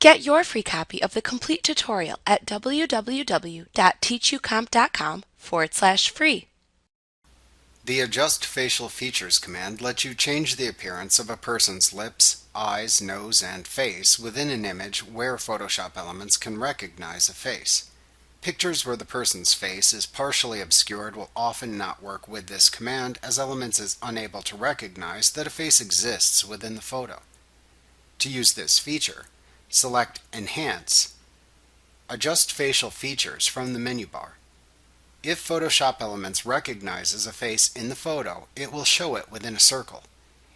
Get your free copy of the complete tutorial at www.teachucomp.com/free. The Adjust Facial Features command lets you change the appearance of a person's lips, eyes, nose, and face within an image where Photoshop elements can recognize a face. Pictures where the person's face is partially obscured will often not work with this command, as Elements is unable to recognize that a face exists within the photo. To use this feature, select Enhance, Adjust Facial Features from the menu bar. If Photoshop Elements recognizes a face in the photo, it will show it within a circle.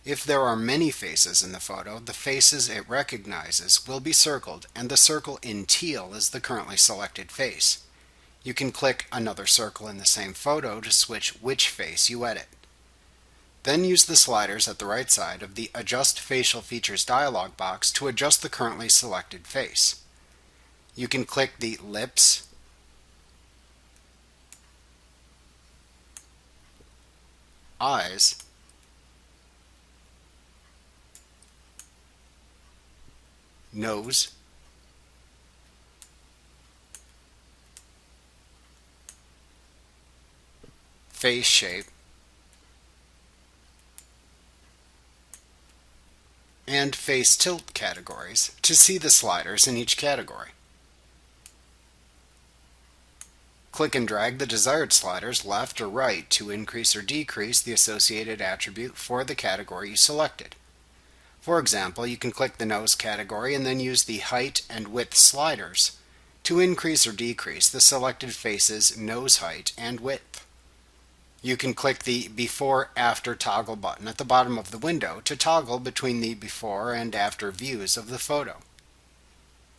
If there are many faces in the photo, the faces it recognizes will be circled, and the circle in teal is the currently selected face. You can click another circle in the same photo to switch which face you edit. Then use the sliders at the right side of the Adjust Facial Features dialog box to adjust the currently selected face. You can click the lips, eyes, nose, face shape, and face tilt categories to see the sliders in each category. Click and drag the desired sliders left or right to increase or decrease the associated attribute for the category you selected. For example, you can click the nose category and then use the height and width sliders to increase or decrease the selected face's nose height and width. You can click the Before/After toggle button at the bottom of the window to toggle between the before and after views of the photo.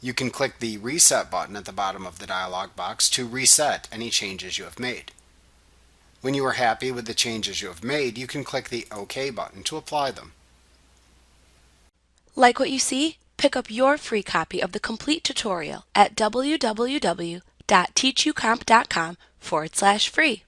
You can click the Reset button at the bottom of the dialog box to reset any changes you have made. When you are happy with the changes you have made, you can click the OK button to apply them. Like what you see? Pick up your free copy of the complete tutorial at www.teachucomp.com/free.